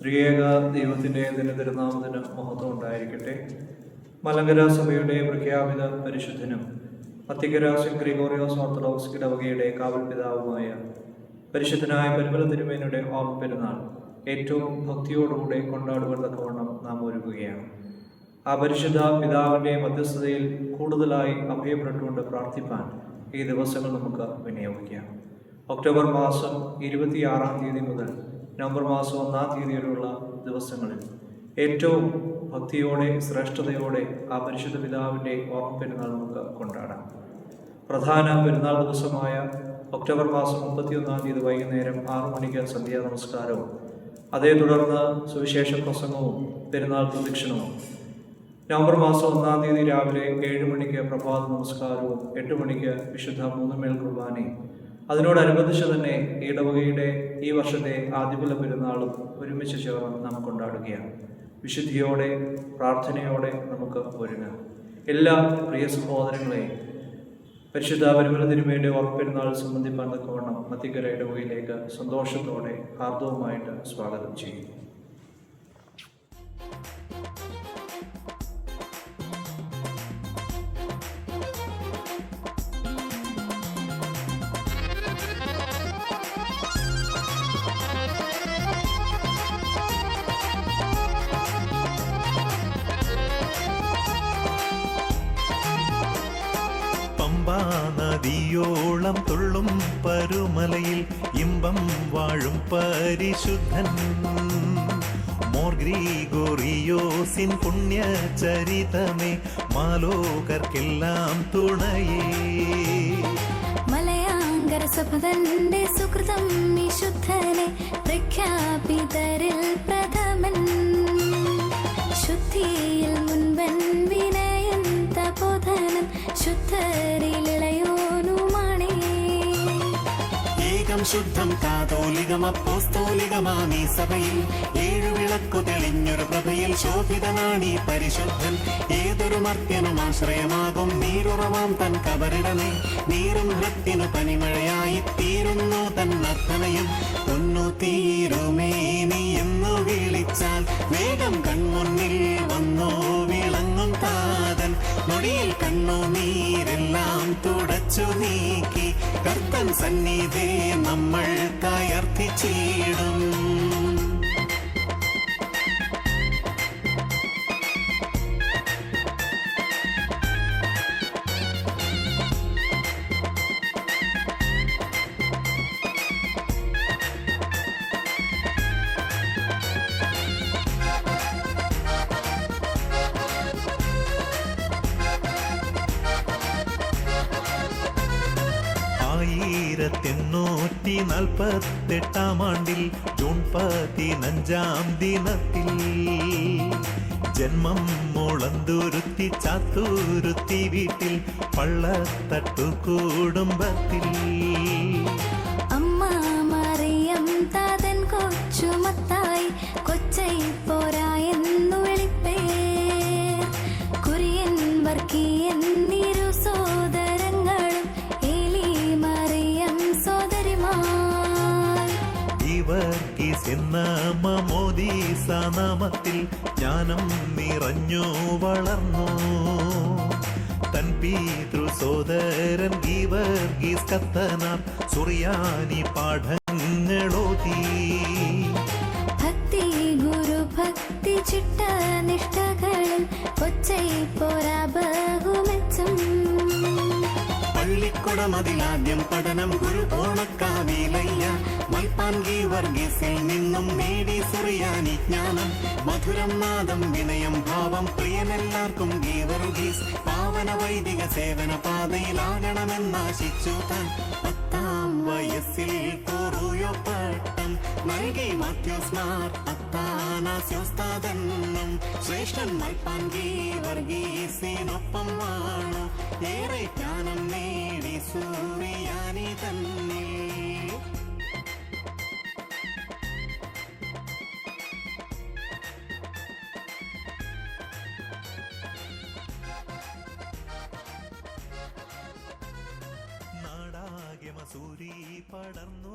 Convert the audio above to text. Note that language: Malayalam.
ത്രിയേക ദൈവത്തിൻ്റെ തിരുനാമത്തിന് മഹത്വം ഉണ്ടായിരിക്കട്ടെ. മലങ്കര സഭയുടെ പ്രഖ്യാപിത പരിശുദ്ധനും അത്തിക്കര സെന്റ് ഗ്രിഗോറിയോസ് ഓർത്തഡോക്സ് ഇടവകയുടെ കാവൽ പിതാവുമായ പരിശുദ്ധനായ പരിമല തിരുമേനിയുടെ ഓർമ്മ പെരുന്നാൾ ഏറ്റവും ഭക്തിയോടുകൂടെ കൊണ്ടാടുവാൻ തക്കവണ്ണം നാം ഒരുങ്ങുകയാണ്. ആ പരിശുദ്ധ പിതാവിൻ്റെ മധ്യസ്ഥതയിൽ കൂടുതലായി അഭയപ്പെട്ടുകൊണ്ട് പ്രാർത്ഥിപ്പാൻ ഈ ദിവസങ്ങൾ നമുക്ക് വിനിയോഗിക്കാം. ഒക്ടോബർ മാസം 26 മുതൽ നവംബർ മാസം 1 വരെയുള്ള ദിവസങ്ങളിൽ ഏറ്റവും ഭക്തിയോടെ ശ്രേഷ്ഠതയോടെ ആ പരിശുദ്ധ പിതാവിൻ്റെ ഓർമ്മ പെരുന്നാൾ നമുക്ക് കൊണ്ടാടാം. പ്രധാന പെരുന്നാൾ ദിവസമായ ഒക്ടോബർ മാസം 31 വൈകുന്നേരം 6 മണിക്ക് സന്ധ്യാ നമസ്കാരവും അതേ തുടർന്ന് സുവിശേഷ പ്രസംഗവും പെരുന്നാൾ പ്രദക്ഷിണവും, നവംബർ മാസം 1 രാവിലെ 7 മണിക്ക് പ്രഭാത നമസ്കാരവും 8 മണിക്ക് വിശുദ്ധ മൂന്നുമേൽ കുർബാനയും, അതിനോടനുബന്ധിച്ച് തന്നെ ഇടവകയുടെ ഈ വർഷത്തെ ആദ്യകുല പെരുന്നാളും ഒരുമിച്ച് ചേർന്ന് നാം കൊണ്ടാടുകയാണ്. വിശുദ്ധിയോടെ പ്രാർത്ഥനയോടെ നമുക്ക് ഒരുങ്ങാം. എല്ലാ പ്രിയ സഹോദരങ്ങളെയും പരിശുദ്ധ പരിമല തിരുമേനിയുടെ ഓർമ്മ പെരുന്നാൾ സംബന്ധിപ്പാൻ തക്കവണ്ണം അത്തിക്കര ഇടവകയിലേക്ക് സന്തോഷത്തോടെ ഹാർദവുമായിട്ട് സ്വാഗതം ചെയ്യുന്നു. നദിയോളം തുള്ളും പരുമലയിൽ ഇമ്പം വാഴും പരിശുദ്ധൻ മോർ ഗ്രിഗോറിയോസിൻ പുണ്യചരിതമേ മാലോകർക്കെല്ലാം തുണയേ. മലയാങ്കര സഭതന്റെ സുകൃതം വിശുദ്ധനെ പ്രഖ്യാപിതരിൽ പ്രഥമൻ, ശുദ്ധിയിൽ മുൻപൻ വിനയൻ തപോധനം ശുദ്ധരിളിളയോനുമാണേ. ഏകം ശുദ്ധം കാതോലികം അപ്പോസ്തോലികമാമീ സഭയിൽ 7 വിളക്കു തെളിഞ്ഞൊരു പ്രഭയിൽ ശോഭിതനാണീ പരിശുദ്ധൻ. ഏതൊരു മർത്യനും ആശ്രയമാകും നീരുറവാം തൻ കബറിടമേ. നീറും ഹൃത്തിനു പനിമഴയായി തീരുന്നു തൻ നർത്തനയും. ഒന്നു തീരുമേ നീ എന്നു വിളിച്ചാൽ വേഗം കൺമുന്നിൽ വന്നോ വിളങ്ങും താതൻ. നൊടിയിൽ കണ്ണുനീരെല്ലാം തുടച്ചു നീക്കി കർത്തൻ സന്നിധി നമ്മൾ കയർത്തിച്ചിടും. ആണ്ടിൽ ജൂൺ 15 ദിനത്തിൽ ജന്മം മുളന്തുരുത്തി ചാത്തൂരുത്തി വീട്ടിൽ പള്ളത്തട്ടു കുടുംബത്തിൽ അമ്മ മറിയം താതൻ കൊച്ചുമത്തായി കൊച്ചൈ പോരായെന്നു വിളിപ്പേ. കുര്യൻ വർക്കിയൻ നിരു സോദരങ്ങളും ഏലി മറിയം സോദരിമാർ. വർഗീസ് എന്ന മമോദീസ നാമത്തിൽ ജ്ഞാനം നിറഞ്ഞു വളർന്നു. തൻ പിതൃ സോദരൻ ഗീവർഗീസ് കത്തനാർ സുറിയാനി പാഠങ്ങളോതി. ഭക്തി ഗുരുഭക്തി ചിട്ട നിഷ്ഠകളിൽ കൊച്ചൈ പോരാ ബഹുമെച്ചും. പള്ളിക്കുടമതിലാദ്യം പഠനം ഗുരു ഓണക്കാവിലയ്യ. മൽപ്പാൻ ഗീവർഗീസിൽ നിന്നും നേടി സുറിയാനി ജ്ഞാനം. മധുരം നാദം വിനയം ഭാവം പ്രിയനെല്ലാവർക്കും ഗീവർഗീസ്. പാവന വൈദിക സേവന പാതയിലാകണമെന്നാശിച്ചു താൻ. 10-ാം വയസ്സിൽ കോറുയോ പട്ടം നൽകി മാത്യോസ് മാർ അത്താനാസ്യോസ്താദെന്നും. ശ്രേഷ്ഠൻ മൽപ്പാൻ ഗീവർഗീസിനൊപ്പം വാണു. ഏറെ ജ്ഞാനം നേടി സൂറിയാനി തന്നെ. നാടാകെ മസൂരി പടർന്നു